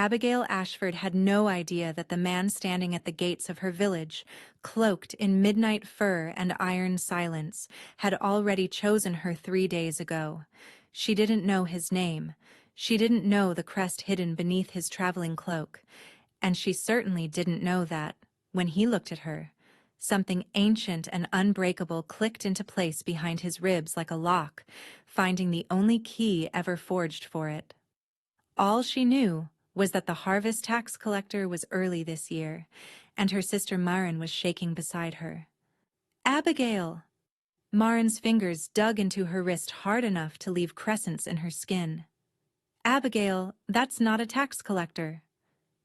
Abigail Ashford had no idea that the man standing at the gates of her village, cloaked in midnight fur and iron silence, had already chosen her 3 days ago. She didn't know his name. She didn't know the crest hidden beneath his traveling cloak. And she certainly didn't know that, when he looked at her, something ancient and unbreakable clicked into place behind his ribs like a lock, finding the only key ever forged for it. All she knew was that the harvest tax collector was early this year, and her sister Maren was shaking beside her. "Abigail!" Maren's fingers dug into her wrist hard enough to leave crescents in her skin. "Abigail, that's not a tax collector."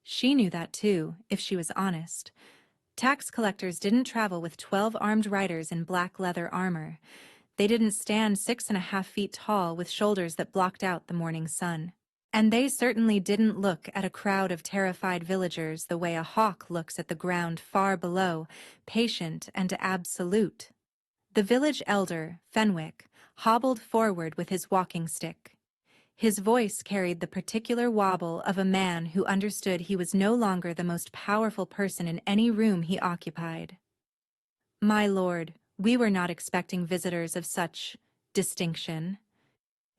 She knew that too, if she was honest. Tax collectors didn't travel with 12 armed riders in black leather armor. They didn't stand 6.5 feet tall with shoulders that blocked out the morning sun. And they certainly didn't look at a crowd of terrified villagers the way a hawk looks at the ground far below, patient and absolute. The village elder, Fenwick, hobbled forward with his walking stick. His voice carried the particular wobble of a man who understood he was no longer the most powerful person in any room he occupied. "My lord, we were not expecting visitors of such distinction.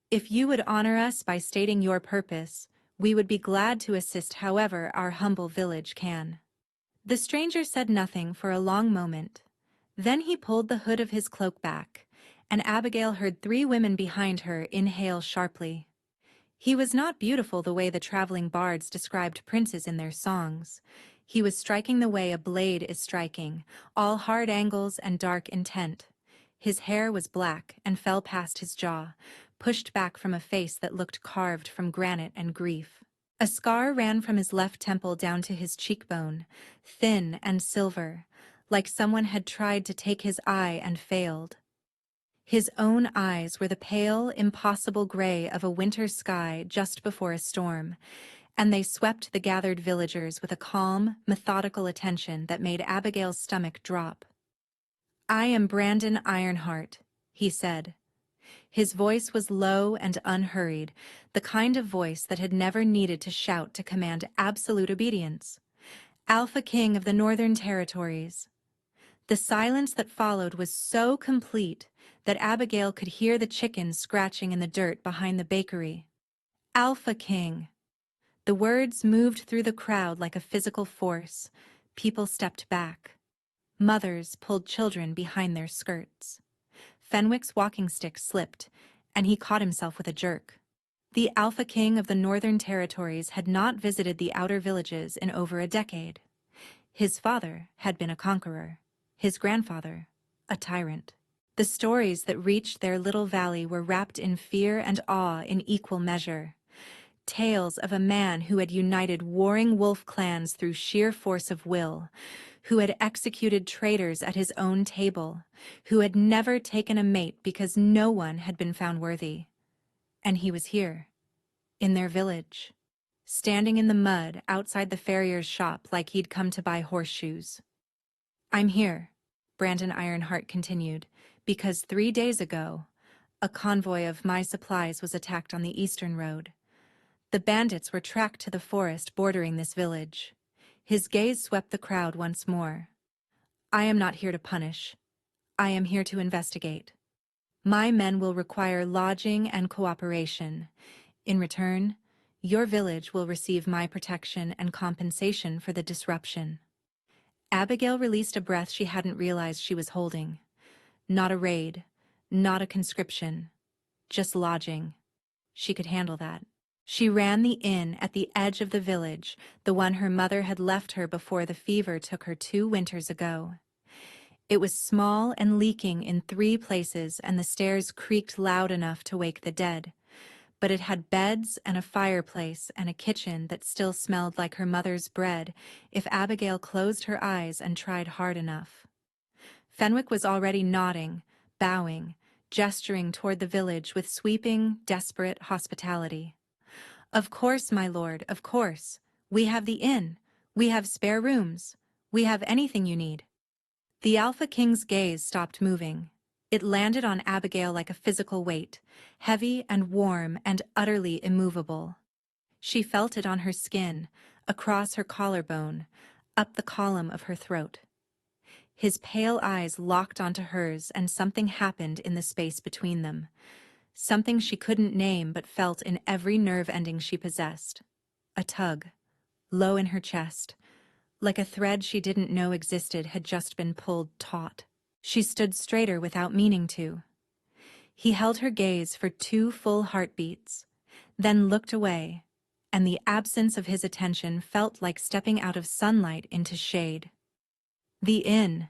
If you would honor us by stating your purpose, we would be glad to assist however our humble village can." The stranger said nothing for a long moment. Then he pulled the hood of his cloak back, and Abigail heard 3 women behind her inhale sharply. He was not beautiful the way the traveling bards described princes in their songs. He was striking the way a blade is striking, all hard angles and dark intent. His hair was black and fell past his jaw, pushed back from a face that looked carved from granite and grief. A scar ran from his left temple down to his cheekbone, thin and silver, like someone had tried to take his eye and failed. His own eyes were the pale, impossible gray of a winter sky just before a storm, and they swept the gathered villagers with a calm, methodical attention that made Abigail's stomach drop. "I am Brandon Ironheart," he said. His voice was low and unhurried, the kind of voice that had never needed to shout to command absolute obedience. "Alpha King of the Northern Territories." The silence that followed was so complete that Abigail could hear the chickens scratching in the dirt behind the bakery. "Alpha King." The words moved through the crowd like a physical force. People stepped back. Mothers pulled children behind their skirts. Fenwick's walking stick slipped, and he caught himself with a jerk. The Alpha King of the Northern Territories had not visited the outer villages in over a decade. His father had been a conqueror, his grandfather a tyrant. The stories that reached their little valley were wrapped in fear and awe in equal measure. Tales of a man who had united warring wolf clans through sheer force of will, who had executed traitors at his own table, who had never taken a mate because no one had been found worthy. And he was here, in their village, standing in the mud outside the farrier's shop like he'd come to buy horseshoes. "I'm here," Brandon Ironheart continued, "because 3 days ago, a convoy of my supplies was attacked on the eastern road. The bandits were tracked to the forest bordering this village." His gaze swept the crowd once more. "I am not here to punish. I am here to investigate. My men will require lodging and cooperation. In return, your village will receive my protection and compensation for the disruption." Abigail released a breath she hadn't realized she was holding. Not a raid, not a conscription, just lodging. She could handle that. She ran the inn at the edge of the village, the one her mother had left her before the fever took her 2 winters ago. It was small and leaking in 3 places, and the stairs creaked loud enough to wake the dead. But it had beds and a fireplace and a kitchen that still smelled like her mother's bread if Abigail closed her eyes and tried hard enough. Fenwick was already nodding, bowing, gesturing toward the village with sweeping, desperate hospitality. "Of course, my lord, of course. We have the inn. We have spare rooms. We have anything you need." The Alpha King's gaze stopped moving. It landed on Abigail like a physical weight, heavy and warm and utterly immovable. She felt it on her skin, across her collarbone, up the column of her throat. His pale eyes locked onto hers, and something happened in the space between them. Something she couldn't name but felt in every nerve ending she possessed. A tug, low in her chest, like a thread she didn't know existed had just been pulled taut. She stood straighter without meaning to. He held her gaze for 2 full heartbeats, then looked away, and the absence of his attention felt like stepping out of sunlight into shade. "The inn,"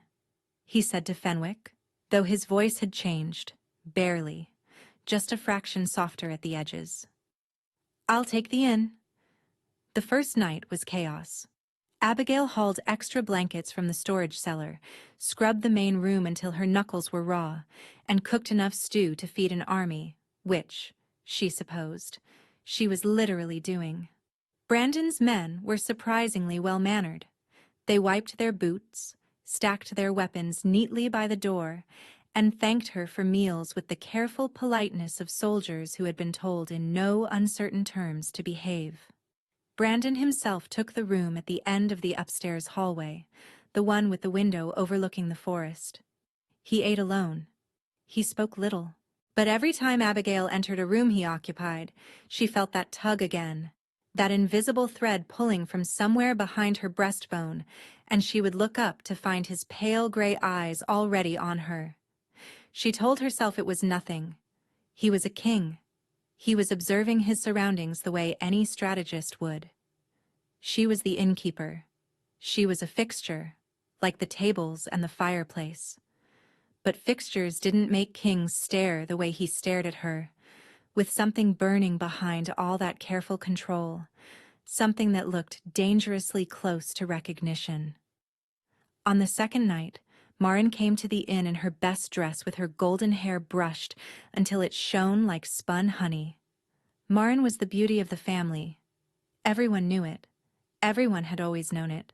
he said to Fenwick, though his voice had changed, barely, just a fraction softer at the edges. "I'll take the inn." The first night was chaos. Abigail hauled extra blankets from the storage cellar, scrubbed the main room until her knuckles were raw, and cooked enough stew to feed an army, which, she supposed, she was literally doing. Brandon's men were surprisingly well-mannered. They wiped their boots, stacked their weapons neatly by the door, and thanked her for meals with the careful politeness of soldiers who had been told in no uncertain terms to behave. Brandon himself took the room at the end of the upstairs hallway, the one with the window overlooking the forest. He ate alone. He spoke little. But every time Abigail entered a room he occupied, she felt that tug again, that invisible thread pulling from somewhere behind her breastbone, and she would look up to find his pale gray eyes already on her. She told herself it was nothing. He was a king. He was observing his surroundings the way any strategist would. She was the innkeeper. She was a fixture, like the tables and the fireplace. But fixtures didn't make kings stare the way he stared at her, with something burning behind all that careful control, something that looked dangerously close to recognition. On the second night, Marin came to the inn in her best dress with her golden hair brushed until it shone like spun honey. Marin was the beauty of the family. Everyone knew it. Everyone had always known it.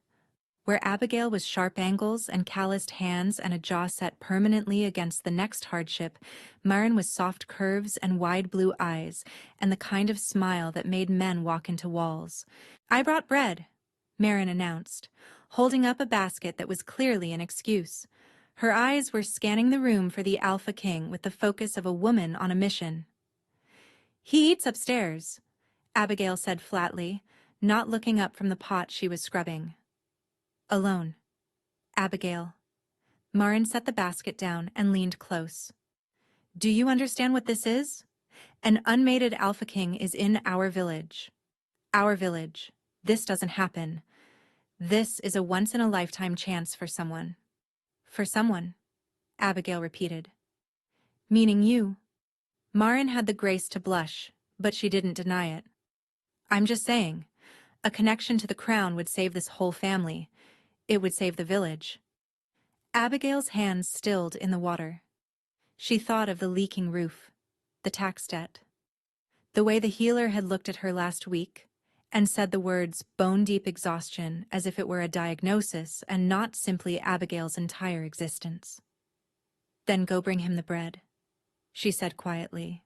Where Abigail was sharp angles and calloused hands and a jaw set permanently against the next hardship, Marin was soft curves and wide blue eyes and the kind of smile that made men walk into walls. "I brought bread," Marin announced, holding up a basket that was clearly an excuse. Her eyes were scanning the room for the Alpha King with the focus of a woman on a mission. "He eats upstairs," Abigail said flatly, not looking up from the pot she was scrubbing. "Alone." "Abigail." Marin set the basket down and leaned close. "Do you understand what this is? An unmated Alpha King is in our village. Our village. This doesn't happen. This is a once-in-a-lifetime chance for someone." "For someone," Abigail repeated. "Meaning you." Marin had the grace to blush, but she didn't deny it. "I'm just saying, a connection to the crown would save this whole family. It would save the village." Abigail's hands stilled in the water. She thought of the leaking roof, the tax debt, the way the healer had looked at her last week and said the words bone-deep exhaustion as if it were a diagnosis and not simply Abigail's entire existence. "Then go bring him the bread," she said quietly.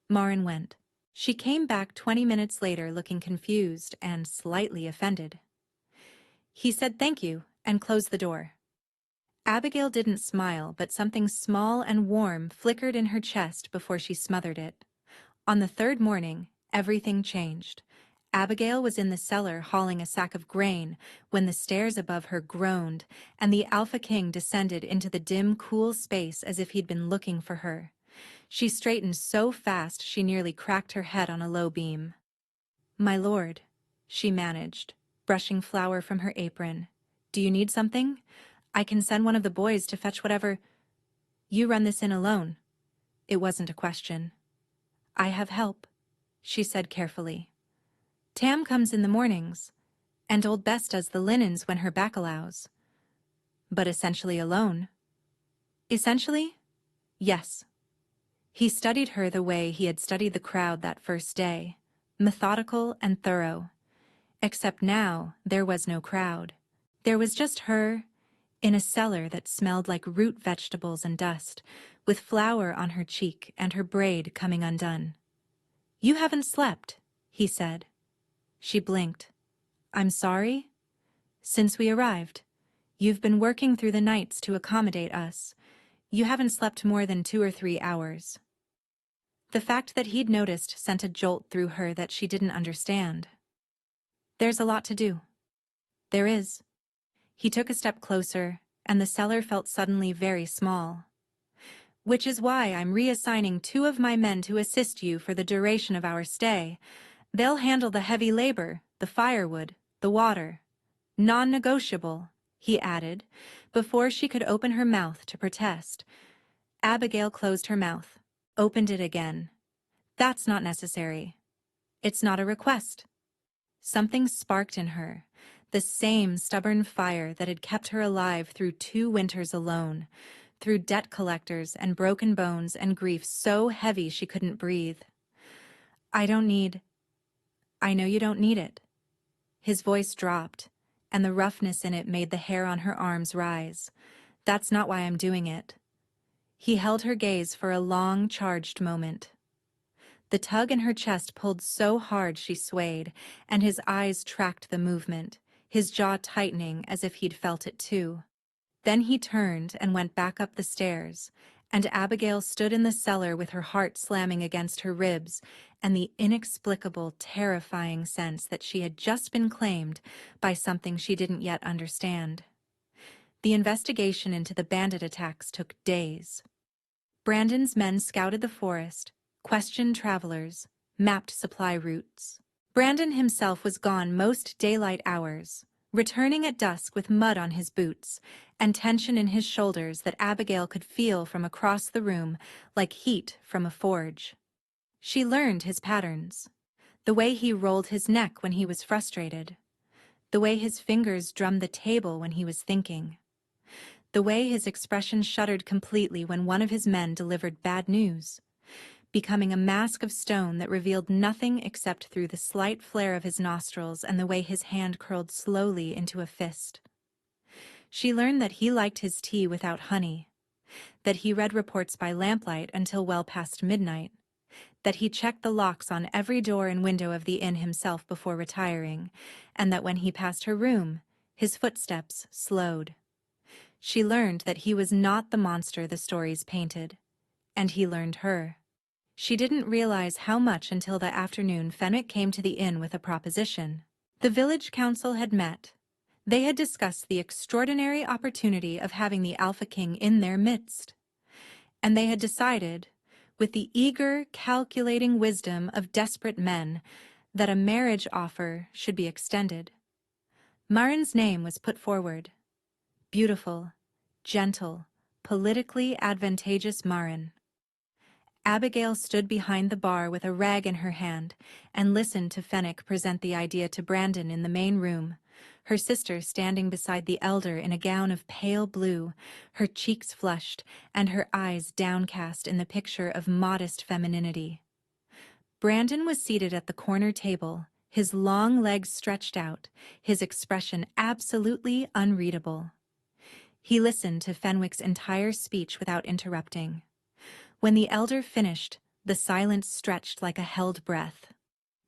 Marin went. She came back 20 minutes later looking confused and slightly offended. He said thank you and closed the door. Abigail didn't smile, but something small and warm flickered in her chest before she smothered it. On the third morning, everything changed. Abigail was in the cellar hauling a sack of grain when the stairs above her groaned, and the Alpha King descended into the dim, cool space as if he'd been looking for her. She straightened so fast she nearly cracked her head on a low beam. "My lord," she managed, brushing flour from her apron. "Do you need something? I can send one of the boys to fetch whatever—" "You run this inn alone." It wasn't a question. "I have help," she said carefully. "Tam comes in the mornings, and old Bess does the linens when her back allows." "But essentially alone." "Essentially? Yes." He studied her the way he had studied the crowd that first day, methodical and thorough. Except now there was no crowd. There was just her, in a cellar that smelled like root vegetables and dust, with flour on her cheek and her braid coming undone. "You haven't slept," he said. She blinked. I'm sorry? Since we arrived. You've been working through the nights to accommodate us. You haven't slept more than 2 or 3 hours. The fact that he'd noticed sent a jolt through her that she didn't understand. There's a lot to do. There is. He took a step closer, and the cellar felt suddenly very small. Which is why I'm reassigning 2 of my men to assist you for the duration of our stay. They'll handle the heavy labor, the firewood, the water. Non-negotiable, he added, before she could open her mouth to protest. Abigail closed her mouth, opened it again. That's not necessary. It's not a request. Something sparked in her, the same stubborn fire that had kept her alive through 2 winters alone, through debt collectors and broken bones and grief so heavy she couldn't breathe. I know you don't need it. His voice dropped, and the roughness in it made the hair on her arms rise. That's not why I'm doing it. He held her gaze for a long, charged moment. The tug in her chest pulled so hard she swayed, and his eyes tracked the movement, his jaw tightening as if he'd felt it too. Then he turned and went back up the stairs, and Abigail stood in the cellar with her heart slamming against her ribs and the inexplicable, terrifying sense that she had just been claimed by something she didn't yet understand. The investigation into the bandit attacks took days. Brandon's men scouted the forest, questioned travelers, mapped supply routes. Brandon himself was gone most daylight hours, returning at dusk with mud on his boots and tension in his shoulders that Abigail could feel from across the room like heat from a forge. She learned his patterns, the way he rolled his neck when he was frustrated, the way his fingers drummed the table when he was thinking, the way his expression shuddered completely when one of his men delivered bad news, becoming a mask of stone that revealed nothing except through the slight flare of his nostrils and the way his hand curled slowly into a fist. She learned that he liked his tea without honey, that he read reports by lamplight until well past midnight, that he checked the locks on every door and window of the inn himself before retiring, and that when he passed her room, his footsteps slowed. She learned that he was not the monster the stories painted, and he learned her. She didn't realize how much until that afternoon Fenwick came to the inn with a proposition. The village council had met. They had discussed the extraordinary opportunity of having the Alpha King in their midst. And they had decided, with the eager, calculating wisdom of desperate men, that a marriage offer should be extended. Marin's name was put forward. Beautiful, gentle, politically advantageous Marin. Abigail stood behind the bar with a rag in her hand and listened to Fenwick present the idea to Brandon in the main room, her sister standing beside the elder in a gown of pale blue, her cheeks flushed and her eyes downcast in the picture of modest femininity. Brandon was seated at the corner table, his long legs stretched out, his expression absolutely unreadable. He listened to Fenwick's entire speech without interrupting. When the elder finished, the silence stretched like a held breath.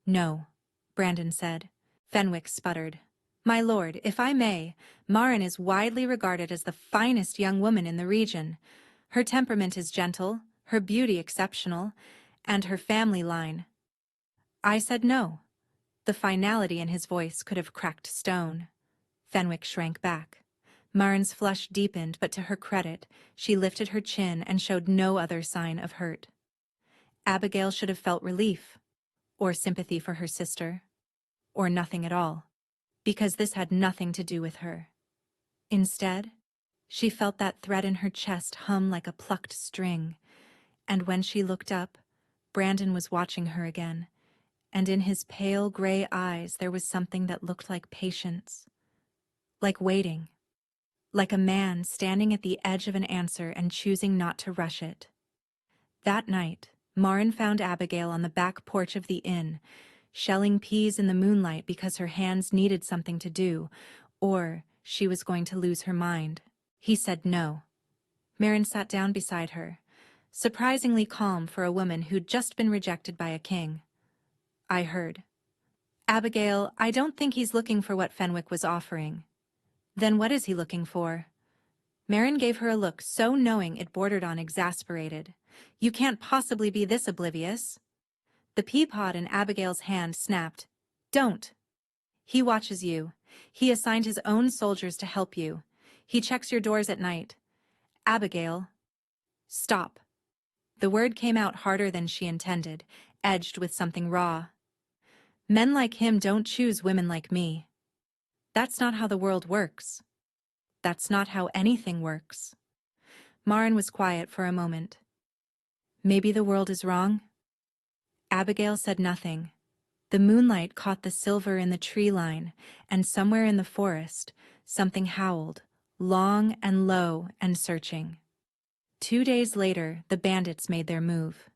"No," Brandon said. Fenwick sputtered. "My lord, if I may, Marin is widely regarded as the finest young woman in the region. Her temperament is gentle, her beauty exceptional, and her family line." I said no. The finality in his voice could have cracked stone. Fenwick shrank back. Marin's flush deepened, but to her credit, she lifted her chin and showed no other sign of hurt. Abigail should have felt relief, or sympathy for her sister, or nothing at all, because this had nothing to do with her. Instead, she felt that thread in her chest hum like a plucked string, and when she looked up, Brandon was watching her again, and in his pale gray eyes there was something that looked like patience, like waiting. Like a man standing at the edge of an answer and choosing not to rush it. That night, Marin found Abigail on the back porch of the inn, shelling peas in the moonlight because her hands needed something to do, or she was going to lose her mind. He said no. Marin sat down beside her, surprisingly calm for a woman who'd just been rejected by a king. I heard. Abigail, I don't think he's looking for what Fenwick was offering. Then what is he looking for? Marin gave her a look so knowing it bordered on exasperated. You can't possibly be this oblivious. The pea pod in Abigail's hand snapped. Don't. He watches you. He assigned his own soldiers to help you. He checks your doors at night. Abigail. Stop. The word came out harder than she intended, edged with something raw. Men like him don't choose women like me. That's not how the world works. That's not how anything works. Marin was quiet for a moment. Maybe the world is wrong? Abigail said nothing. The moonlight caught the silver in the tree line, and somewhere in the forest, something howled, long and low and searching. 2 days later, the bandits made their move.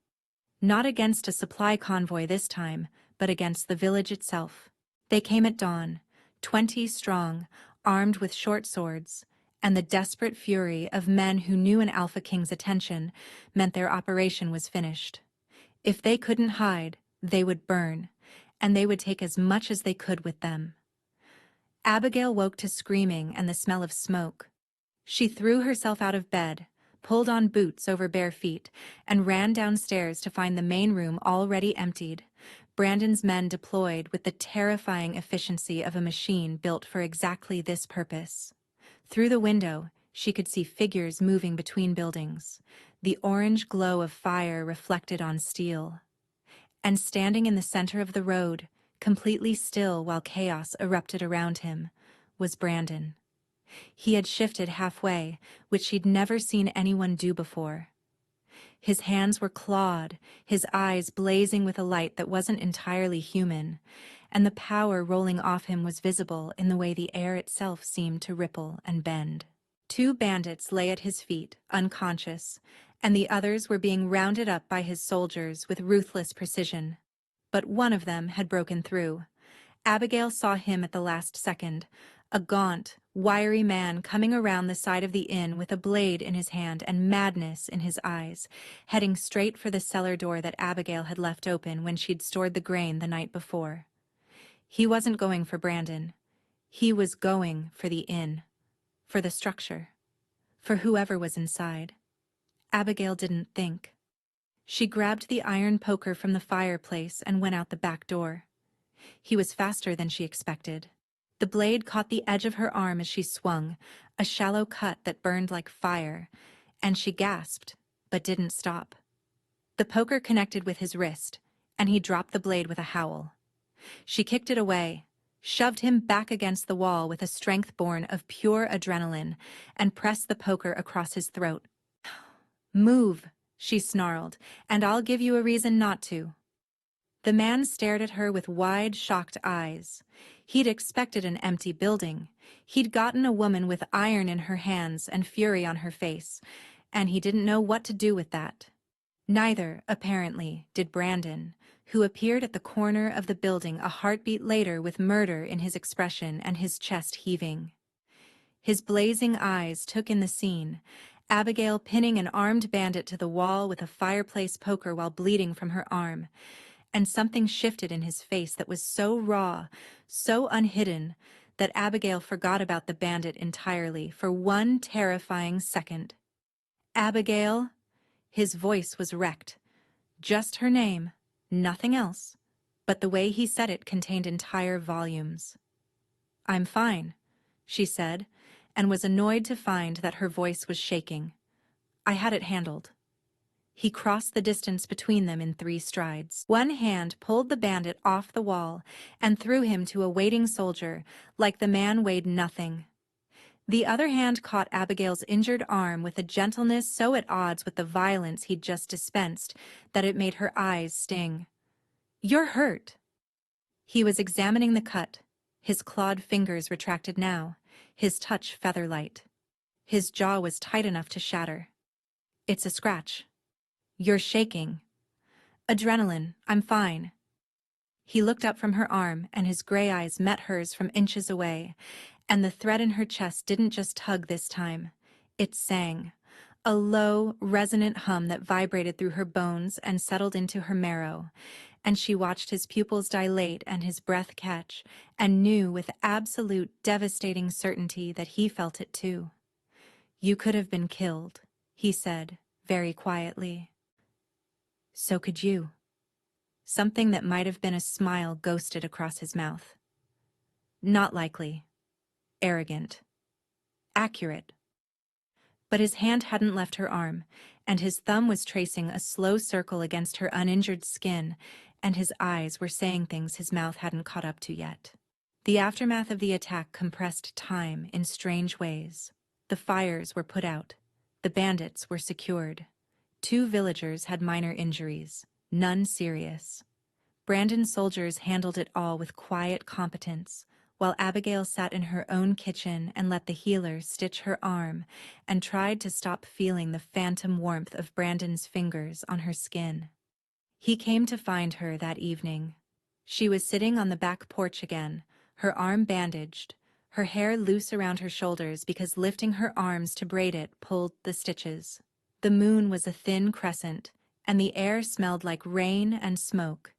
Not against a supply convoy this time, but against the village itself. They came at dawn, 20 strong, armed with short swords, and the desperate fury of men who knew an Alpha King's attention meant their operation was finished. If they couldn't hide, they would burn, and they would take as much as they could with them. Abigail woke to screaming and the smell of smoke. She threw herself out of bed, pulled on boots over bare feet, and ran downstairs to find the main room already emptied, Brandon's men deployed with the terrifying efficiency of a machine built for exactly this purpose. Through the window, she could see figures moving between buildings, the orange glow of fire reflected on steel. And standing in the center of the road, completely still while chaos erupted around him, was Brandon. He had shifted halfway, which she'd never seen anyone do before. His hands were clawed, his eyes blazing with a light that wasn't entirely human, and the power rolling off him was visible in the way the air itself seemed to ripple and bend. 2 bandits lay at his feet, unconscious, and the others were being rounded up by his soldiers with ruthless precision. But one of them had broken through. Abigail saw him at the last second, a gaunt, wiry man coming around the side of the inn with a blade in his hand and madness in his eyes, heading straight for the cellar door that Abigail had left open when she'd stored the grain the night before. He wasn't going for Brandon. He was going for the inn, for the structure, for whoever was inside. Abigail didn't think. She grabbed the iron poker from the fireplace and went out the back door. He was faster than she expected. The blade caught the edge of her arm as she swung, a shallow cut that burned like fire, and she gasped, but didn't stop. The poker connected with his wrist, and he dropped the blade with a howl. She kicked it away, shoved him back against the wall with a strength born of pure adrenaline, and pressed the poker across his throat. "Move," she snarled, "and I'll give you a reason not to." The man stared at her with wide, shocked eyes. He'd expected an empty building. He'd gotten a woman with iron in her hands and fury on her face, and he didn't know what to do with that. Neither, apparently, did Brandon, who appeared at the corner of the building a heartbeat later with murder in his expression and his chest heaving. His blazing eyes took in the scene, Abigail pinning an armed bandit to the wall with a fireplace poker while bleeding from her arm, and something shifted in his face that was so raw, so unhidden, that Abigail forgot about the bandit entirely for one terrifying second. "Abigail?" His voice was wrecked. Just her name, nothing else, but the way he said it contained entire volumes. "I'm fine," she said, and was annoyed to find that her voice was shaking. "I had it handled." He crossed the distance between them in 3 strides. One hand pulled the bandit off the wall and threw him to a waiting soldier, like the man weighed nothing. The other hand caught Abigail's injured arm with a gentleness so at odds with the violence he'd just dispensed that it made her eyes sting. "You're hurt." He was examining the cut, his clawed fingers retracted now, his touch feather-light. His jaw was tight enough to shatter. "It's a scratch." "You're shaking." "Adrenaline, I'm fine." He looked up from her arm, and his gray eyes met hers from inches away, and the thread in her chest didn't just tug this time. It sang, a low, resonant hum that vibrated through her bones and settled into her marrow, and she watched his pupils dilate and his breath catch, and knew with absolute devastating certainty that he felt it too. "You could have been killed," he said, very quietly. "So could you." Something that might have been a smile ghosted across his mouth. Not likely. Arrogant. Accurate. But his hand hadn't left her arm, and his thumb was tracing a slow circle against her uninjured skin, and his eyes were saying things his mouth hadn't caught up to yet. The aftermath of the attack compressed time in strange ways. The fires were put out. The bandits were secured. 2 villagers had minor injuries, none serious. Brandon's soldiers handled it all with quiet competence, while Abigail sat in her own kitchen and let the healer stitch her arm and tried to stop feeling the phantom warmth of Brandon's fingers on her skin. He came to find her that evening. She was sitting on the back porch again, her arm bandaged, her hair loose around her shoulders because lifting her arms to braid it pulled the stitches. The moon was a thin crescent, and the air smelled like rain and smoke.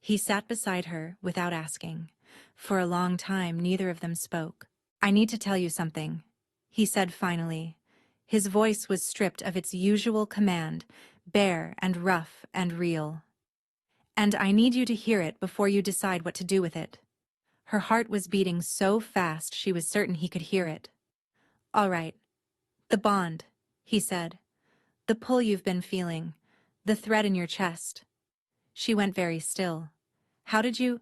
He sat beside her without asking. For a long time, neither of them spoke. "I need to tell you something," he said finally. His voice was stripped of its usual command, bare and rough and real. "And I need you to hear it before you decide what to do with it." Her heart was beating so fast she was certain he could hear it. "All right. The bond," he said. "The pull you've been feeling. The thread in your chest." She went very still. "How did you—"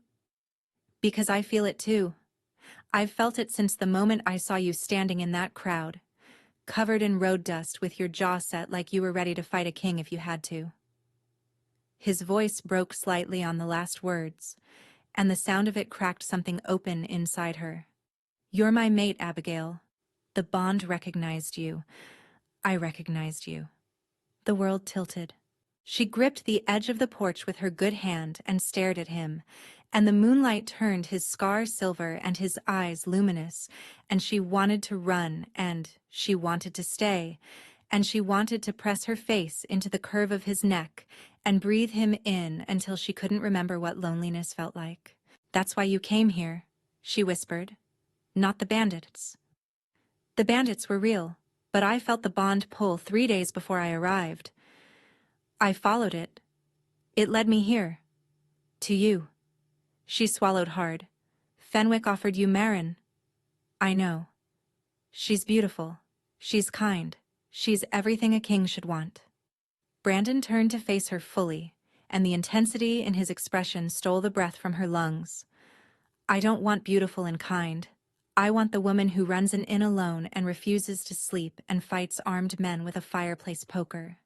"Because I feel it too. I've felt it since the moment I saw you standing in that crowd, covered in road dust with your jaw set like you were ready to fight a king if you had to." His voice broke slightly on the last words, and the sound of it cracked something open inside her. "You're my mate, Abigail. The bond recognized you. I recognized you." The world tilted. She gripped the edge of the porch with her good hand and stared at him, and the moonlight turned his scar silver and his eyes luminous, and she wanted to run, and she wanted to stay, and she wanted to press her face into the curve of his neck and breathe him in until she couldn't remember what loneliness felt like. "That's why you came here," she whispered. "Not the bandits." "The bandits were real, but I felt the bond pull 3 days before I arrived. I followed it. It led me here. To you." She swallowed hard. "Fenwick offered you Marin." "I know. She's beautiful. She's kind. She's everything a king should want." Brandon turned to face her fully, and the intensity in his expression stole the breath from her lungs. "I don't want beautiful and kind. I want the woman who runs an inn alone and refuses to sleep and fights armed men with a fireplace poker.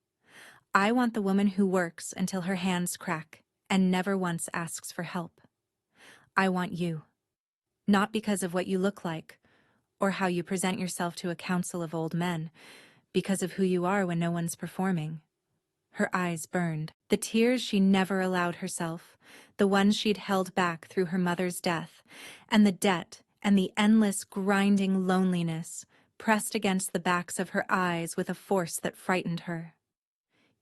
I want the woman who works until her hands crack and never once asks for help. I want you. Not because of what you look like, or how you present yourself to a council of old men, because of who you are when no one's performing." Her eyes burned. The tears she never allowed herself, the ones she'd held back through her mother's death, and the debt and the endless grinding loneliness pressed against the backs of her eyes with a force that frightened her.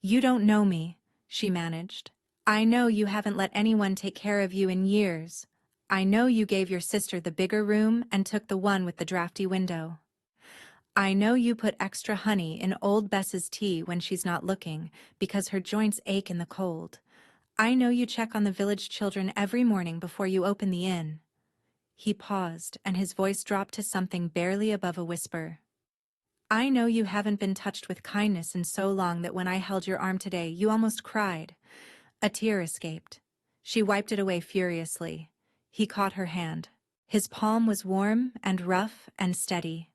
"You don't know me," she managed. "I know you haven't let anyone take care of you in years. I know you gave your sister the bigger room and took the one with the drafty window. I know you put extra honey in old Bess's tea when she's not looking because her joints ache in the cold. I know you check on the village children every morning before you open the inn." He paused, and his voice dropped to something barely above a whisper. "I know you haven't been touched with kindness in so long that when I held your arm today, you almost cried." A tear escaped. She wiped it away furiously. He caught her hand. His palm was warm and rough and steady.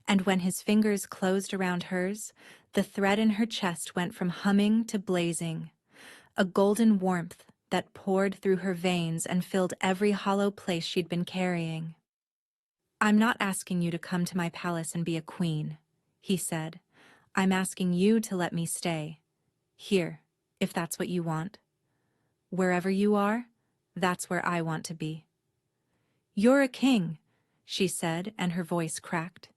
And when his fingers closed around hers, the thread in her chest went from humming to blazing. A golden warmth that poured through her veins and filled every hollow place she'd been carrying. "I'm not asking you to come to my palace and be a queen," he said. "I'm asking you to let me stay. Here, if that's what you want. Wherever you are, that's where I want to be." "You're a king," she said, and her voice cracked.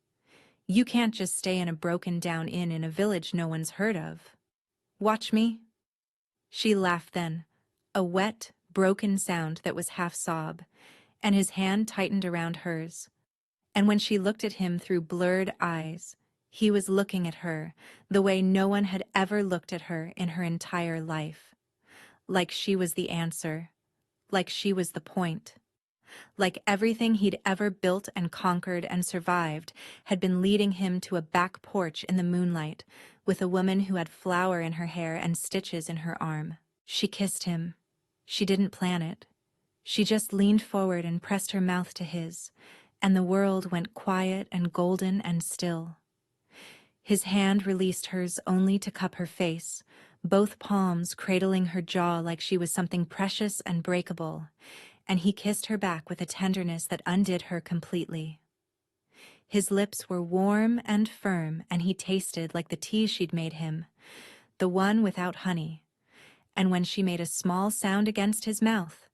You can't just stay in a broken-down inn in a village no one's heard of. Watch me." She laughed then, a wet, broken sound that was half sob, and his hand tightened around hers. And when she looked at him through blurred eyes, he was looking at her the way no one had ever looked at her in her entire life. Like she was the answer. Like she was the point. Like everything he'd ever built and conquered and survived had been leading him to a back porch in the moonlight with a woman who had flour in her hair and stitches in her arm. She kissed him. She didn't plan it. She just leaned forward and pressed her mouth to his, and the world went quiet and golden and still. His hand released hers only to cup her face, both palms cradling her jaw like she was something precious and breakable, and he kissed her back with a tenderness that undid her completely. His lips were warm and firm, and he tasted like the tea she'd made him, the one without honey. And when she made a small sound against his mouth,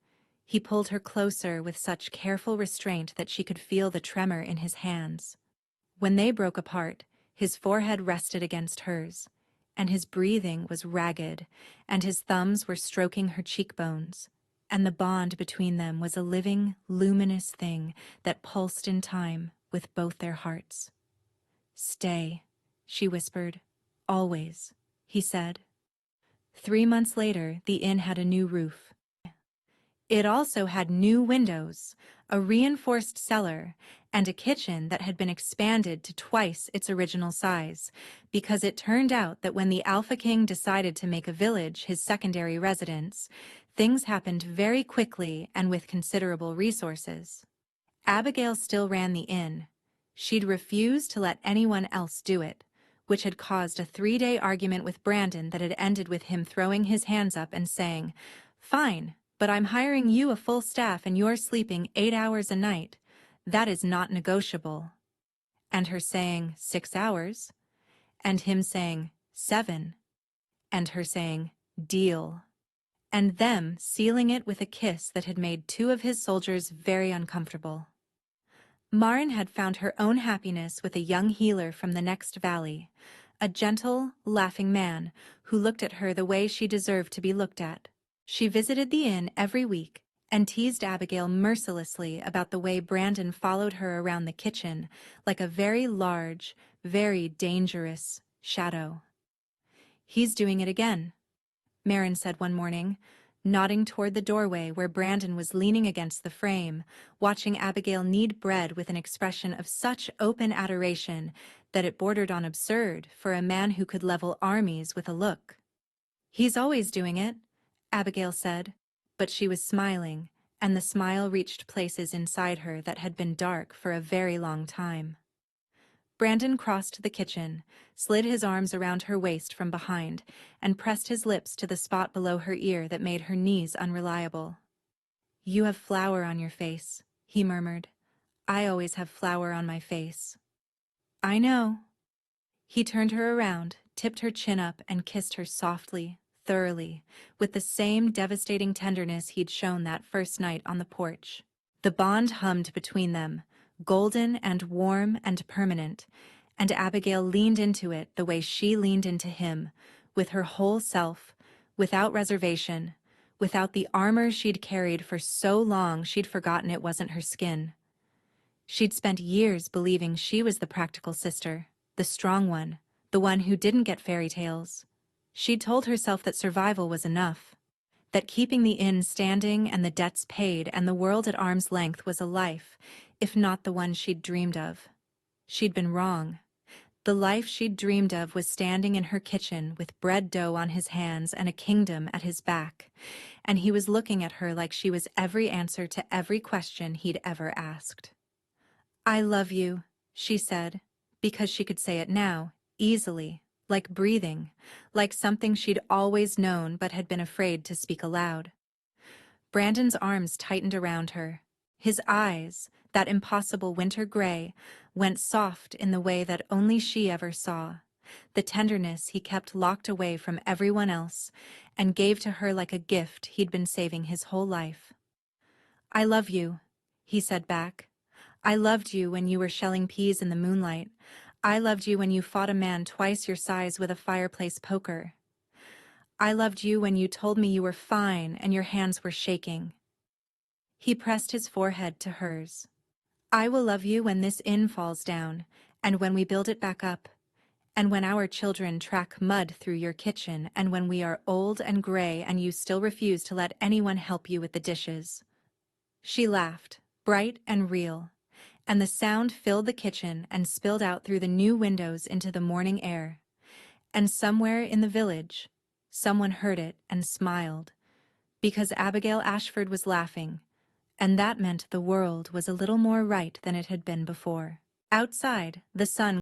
he pulled her closer with such careful restraint that she could feel the tremor in his hands. When they broke apart, his forehead rested against hers, and his breathing was ragged, and his thumbs were stroking her cheekbones, and the bond between them was a living, luminous thing that pulsed in time with both their hearts. "Stay," she whispered. "Always," he said. 3 months later, the inn had a new roof. It also had new windows, a reinforced cellar, and a kitchen that had been expanded to twice its original size, because it turned out that when the Alpha King decided to make a village his secondary residence, things happened very quickly and with considerable resources. Abigail still ran the inn. She'd refused to let anyone else do it, which had caused a 3-day argument with Brandon that had ended with him throwing his hands up and saying, "Fine, but I'm hiring you a full staff and you're sleeping 8 hours a night. That is not negotiable." And her saying 6 hours, and him saying 7, and her saying deal, and them sealing it with a kiss that had made 2 of his soldiers very uncomfortable. Maren had found her own happiness with a young healer from the next valley, a gentle, laughing man who looked at her the way she deserved to be looked at. She visited the inn every week and teased Abigail mercilessly about the way Brandon followed her around the kitchen like a very large, very dangerous shadow. "He's doing it again," Maren said one morning, nodding toward the doorway where Brandon was leaning against the frame, watching Abigail knead bread with an expression of such open adoration that it bordered on absurd for a man who could level armies with a look. "He's always doing it," Abigail said, but she was smiling, and the smile reached places inside her that had been dark for a very long time. Brandon crossed the kitchen, slid his arms around her waist from behind, and pressed his lips to the spot below her ear that made her knees unreliable. "You have flour on your face," he murmured. "I always have flour on my face." "I know." He turned her around, tipped her chin up, and kissed her softly, thoroughly, with the same devastating tenderness he'd shown that first night on the porch. The bond hummed between them, golden and warm and permanent, and Abigail leaned into it the way she leaned into him, with her whole self, without reservation, without the armor she'd carried for so long she'd forgotten it wasn't her skin. She'd spent years believing she was the practical sister, the strong one, the one who didn't get fairy tales. She'd told herself that survival was enough, that keeping the inn standing and the debts paid and the world at arm's length was a life, if not the one she'd dreamed of. She'd been wrong. The life she'd dreamed of was standing in her kitchen with bread dough on his hands and a kingdom at his back, and he was looking at her like she was every answer to every question he'd ever asked. "I love you," she said, because she could say it now, easily, like breathing, like something she'd always known but had been afraid to speak aloud. Brandon's arms tightened around her. His eyes, that impossible winter gray, went soft in the way that only she ever saw, the tenderness he kept locked away from everyone else and gave to her like a gift he'd been saving his whole life. "I love you," he said back. "I loved you when you were shelling peas in the moonlight. I loved you when you fought a man twice your size with a fireplace poker. I loved you when you told me you were fine and your hands were shaking. He pressed his forehead to hers. I will love you when this inn falls down, and when we build it back up, and when our children track mud through your kitchen, and when we are old and gray and you still refuse to let anyone help you with the dishes. She laughed, bright and real, and the sound filled the kitchen and spilled out through the new windows into the morning air. And somewhere in the village, someone heard it and smiled, because Abigail Ashford was laughing, and that meant the world was a little more right than it had been before. Outside, the sun